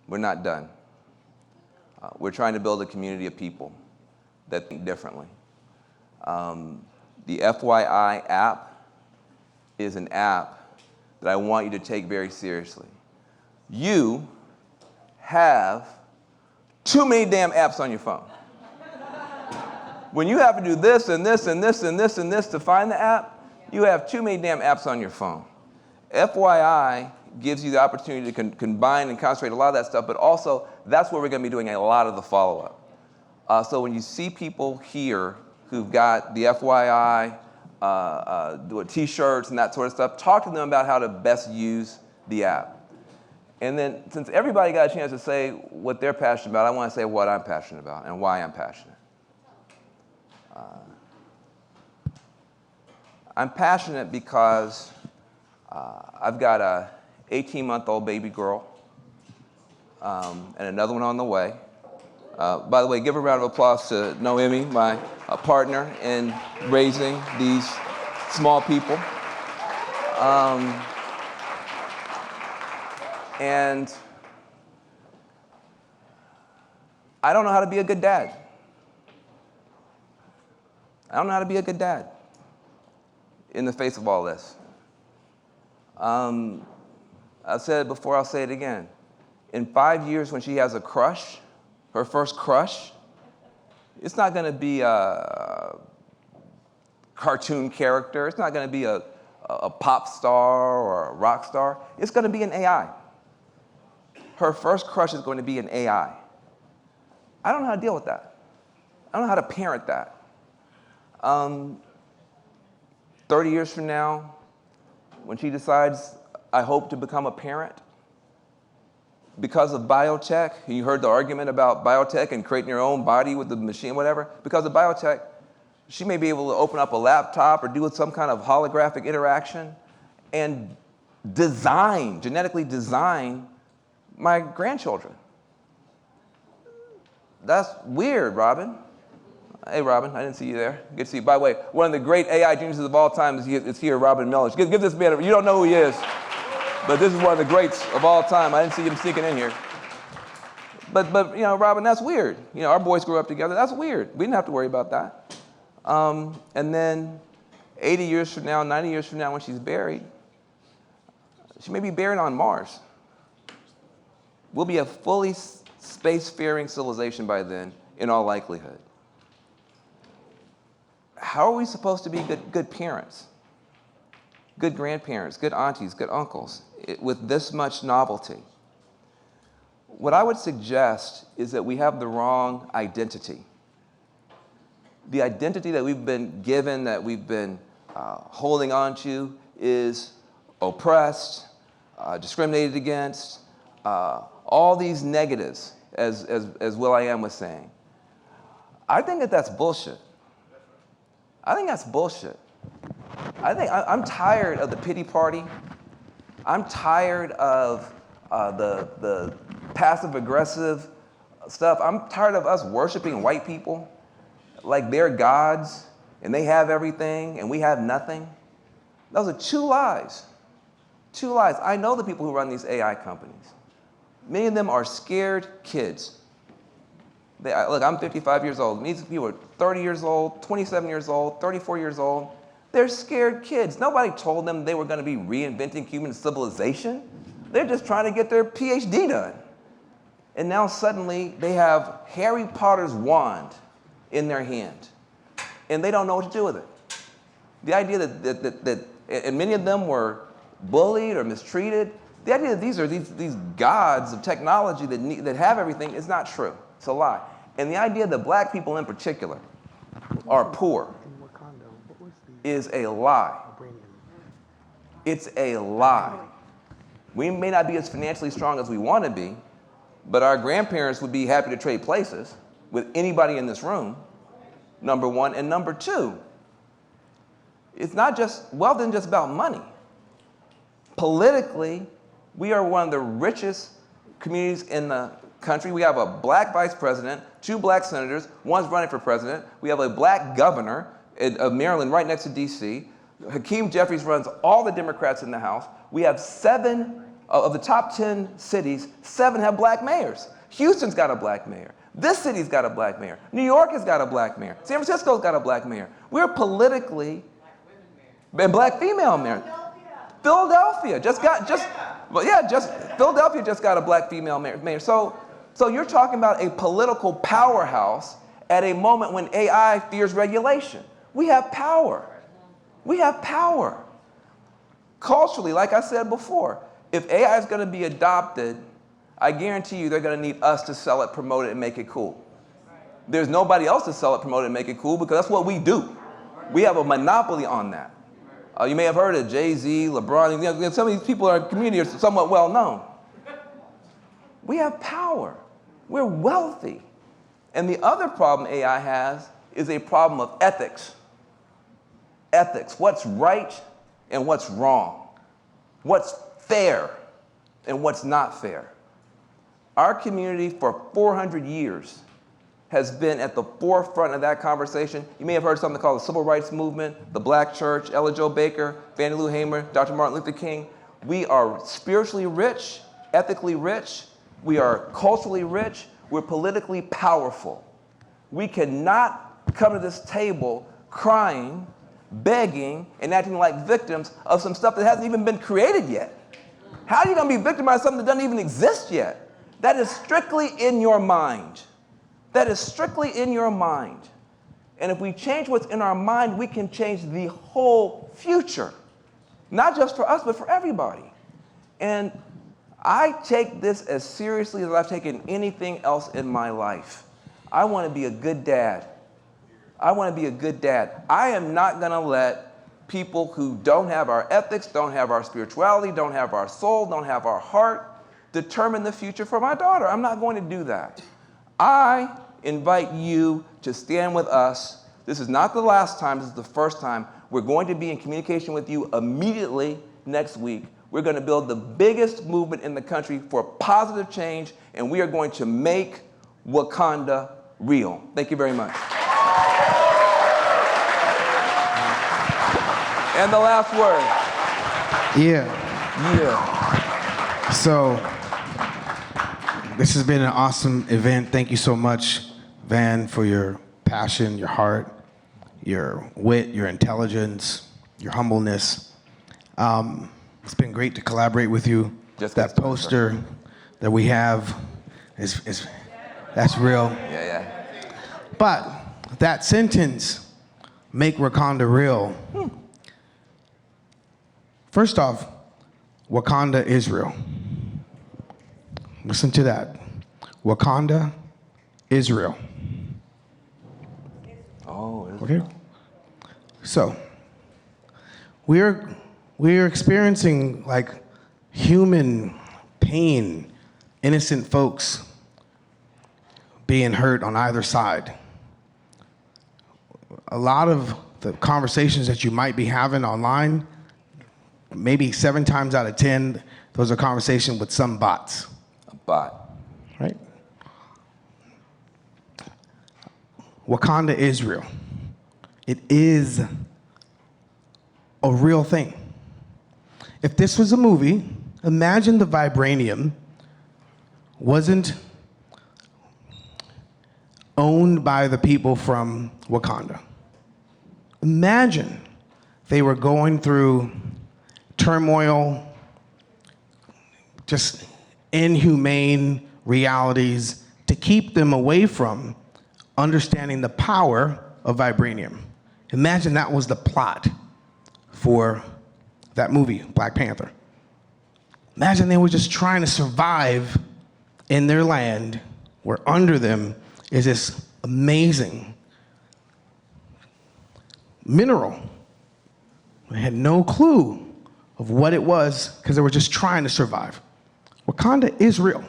We're not done. We're trying to build a community of people that think differently. The FYI app is an app that I want you to take very seriously. You have too many damn apps on your phone. When you have to do this and this and this and this and this to find the app, you have too many damn apps on your phone. FYI gives you the opportunity to combine and concentrate a lot of that stuff, but also that's where we're going to be doing a lot of the follow-up. So when you see people here who've got the FYI, t-shirts and that sort of stuff, talk to them about how to best use the app. And then since everybody got a chance to say what they're passionate about, I want to say what I'm passionate about and why I'm passionate. I'm passionate because I've got a 18-month-old baby girl and another one on the way. By the way, give a round of applause to Noemi, my partner in raising these small people. And I don't know how to be a good dad. I don't know how to be a good dad in the face of all this. I've said it before, I'll say it again. In 5 years, when she has a crush, her first crush, it's not going to be a cartoon character. It's not going to be a pop star or a rock star. It's going to be an AI. Her first crush is going to be an AI. I don't know how to deal with that. I don't know how to parent that. 30 years from now, when she decides, I hope to become a parent, because of biotech, you heard the argument about biotech and creating your own body with the machine, whatever. Because of biotech, she may be able to open up a laptop or do some kind of holographic interaction and genetically design my grandchildren. That's weird, Robin. Hey, Robin, I didn't see you there. Good to see you. By the way, one of the great AI geniuses of all time is here, Robin Miller. Give this man you don't know who he is, but this is one of the greats of all time. I didn't see him sneaking in here. But you know, Robin, that's weird. You know, our boys grew up together. That's weird. We didn't have to worry about that. And then 80 years from now, 90 years from now, when she's buried, she may be buried on Mars. We'll be a fully space-faring civilization by then, in all likelihood. How are we supposed to be good parents, good grandparents, good aunties, good uncles, with this much novelty? What I would suggest is that we have the wrong identity. The identity that we've been given, that we've been holding on to, is oppressed, discriminated against, all these negatives, as will.i.am was saying. I think that that's bullshit. I think that's bullshit. I'm tired of the pity party. I'm tired of the passive-aggressive stuff. I'm tired of us worshiping white people like they're gods and they have everything and we have nothing. Those are two lies. Two lies. I know the people who run these AI companies. Many of them are scared kids. Look, I'm 55 years old. These people are 30 years old, 27 years old, 34 years old. They're scared kids. Nobody told them they were going to be reinventing human civilization. They're just trying to get their PhD done. And now suddenly they have Harry Potter's wand in their hand, and they don't know what to do with it. The idea that and many of them were bullied or mistreated, the idea that these are these gods of technology that have everything is not true. It's a lie. And the idea that black people in particular are poor is a lie. It's a lie. We may not be as financially strong as we want to be, but our grandparents would be happy to trade places with anybody in this room, number one. And number two, it's not just, wealth isn't just about money. Politically, we are one of the richest communities in the country. We have a black vice president, 2 black senators, one's running for president. We have a black governor of Maryland right next to DC. Hakeem Jeffries runs all the Democrats in the House. We have 7 of the top 10 cities, 7 have black mayors. Houston's got a black mayor. This city's got a black mayor. New York has got a black mayor. San Francisco's got a black mayor. We're politically, and black female mayor. Philadelphia Philadelphia just got a black female mayor. So you're talking about a political powerhouse at a moment when AI fears regulation. We have power. We have power. Culturally, like I said before, if AI is going to be adopted, I guarantee you they're going to need us to sell it, promote it, and make it cool. There's nobody else to sell it, promote it, and make it cool because that's what we do. We have a monopoly on that. You may have heard of Jay-Z, LeBron. Some of these people in our community are somewhat well known. We have power. We're wealthy. And the other problem AI has is a problem of ethics. Ethics, what's right and what's wrong. What's fair and what's not fair. Our community for 400 years has been at the forefront of that conversation. You may have heard something called the Civil Rights Movement, the Black Church, Ella Jo Baker, Fannie Lou Hamer, Dr. Martin Luther King. We are spiritually rich, ethically rich, we are culturally rich, we're politically powerful. We cannot come to this table crying, begging, and acting like victims of some stuff that hasn't even been created yet. How are you going to be victimized of something that doesn't even exist yet? That is strictly in your mind. That is strictly in your mind. And if we change what's in our mind, we can change the whole future. Not just for us, but for everybody. And I take this as seriously as I've taken anything else in my life. I want to be a good dad. I want to be a good dad. I am not going to let people who don't have our ethics, don't have our spirituality, don't have our soul, don't have our heart, determine the future for my daughter. I'm not going to do that. I invite you to stand with us. This is not the last time, this is the first time. We're going to be in communication with you immediately next week. We're going to build the biggest movement in the country for positive change, and we are going to make Wakanda real. Thank you very much. And the last word. Yeah. So, this has been an awesome event. Thank you so much, Van, for your passion, your heart, your wit, your intelligence, your humbleness. It's been great to collaborate with you. Just that poster that we have is that's real. Yeah. But that sentence, make Wakanda real. First off, Wakanda, Israel. Listen to that. Wakanda, Israel. Oh, okay. So, we're experiencing like human pain, innocent folks being hurt on either side. A lot of the conversations that you might be having online, maybe 7 times out of 10, those are conversations with some bots. A bot. Right? Wakanda, Israel. It is a real thing. If this was a movie, imagine the vibranium wasn't owned by the people from Wakanda. Imagine they were going through turmoil, just inhumane realities to keep them away from understanding the power of vibranium. Imagine that was the plot for that movie, Black Panther. Imagine they were just trying to survive in their land where under them is this amazing mineral. They had no clue of what it was because they were just trying to survive. Wakanda, Israel.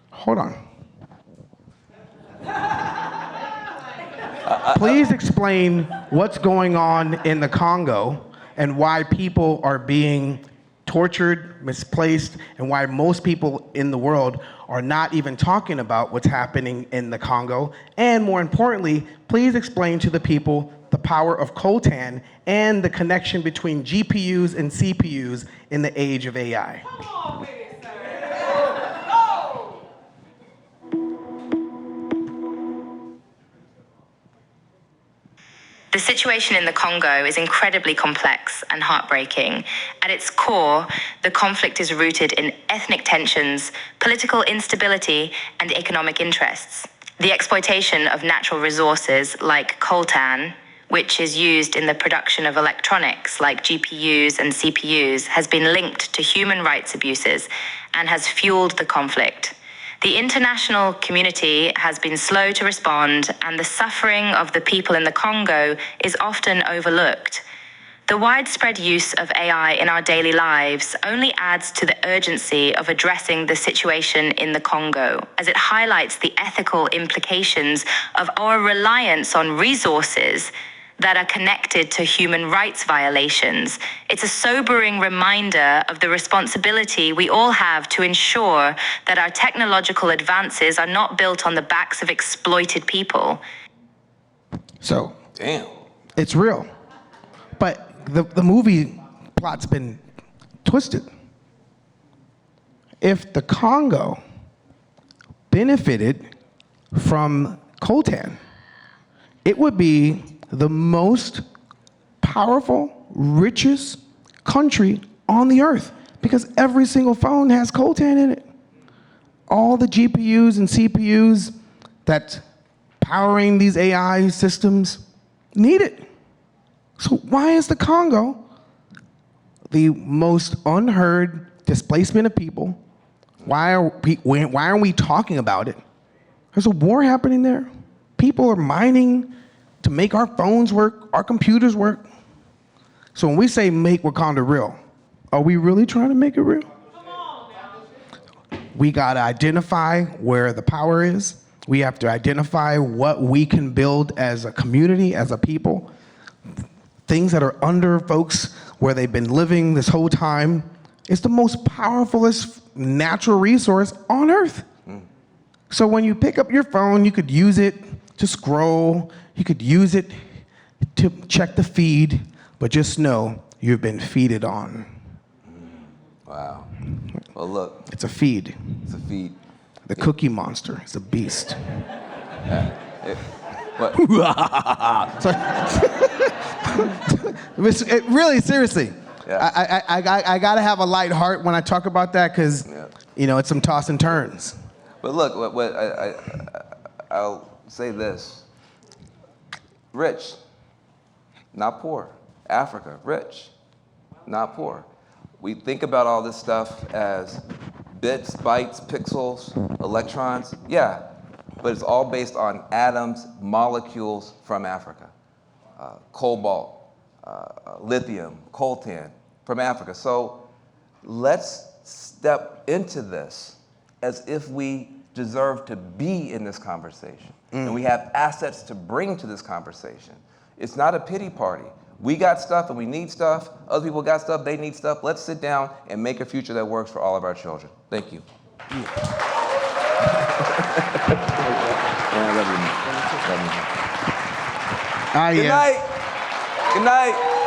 Hold on. Please explain what's going on in the Congo and why people are being tortured, misplaced, and why most people in the world are not even talking about what's happening in the Congo. And more importantly, please explain to the people the power of coltan and the connection between GPUs and CPUs in the age of AI. situation in the Congo is incredibly complex and heartbreaking. At its core, the conflict is rooted in ethnic tensions, political instability, and economic interests. The exploitation of natural resources like coltan, which is used in the production of electronics like GPUs and CPUs, has been linked to human rights abuses and has fueled the conflict. The international community has been slow to respond, and the suffering of the people in the Congo is often overlooked. The widespread use of AI in our daily lives only adds to the urgency of addressing the situation in the Congo, as it highlights the ethical implications of our reliance on resources that are connected to human rights violations. It's a sobering reminder of the responsibility we all have to ensure that our technological advances are not built on the backs of exploited people. So, Damn. it's real. But the movie plot's been twisted. If the Congo benefited from coltan, it would be the most powerful, richest country on the earth, because every single phone has coltan in it. All the GPUs and CPUs that's powering these AI systems need it. So why is the Congo the most unheard displacement of people? Why aren't we talking about it? There's a war happening there. People are mining to make our phones work, our computers work. So when we say make Wakanda real, are we really trying to make it real? We gotta identify where the power is. We have to identify what we can build as a community, as a people. Things that are under folks where they've been living this whole time. It's the most powerfulest natural resource on earth. So when you pick up your phone, you could use it to scroll, you could use it to check the feed, but just know you've been feeded on. Wow. Well, look. It's a feed. It's a feed. The Cookie Monster is a beast. What? Really, seriously. Yeah. I gotta have a light heart when I talk about that, because it's some toss and turns. But look, I'll say this. Rich, not poor. Africa, rich, not poor. We think about all this stuff as bits, bytes, pixels, electrons. Yeah, but it's all based on atoms, molecules from Africa. Cobalt, lithium, coltan from Africa. So let's step into this as if we deserve to be in this conversation. And we have assets to bring to this conversation. It's not a pity party. We got stuff and we need stuff. Other people got stuff, they need stuff. Let's sit down and make a future that works for all of our children. Thank you. I love you. Good night. Good night.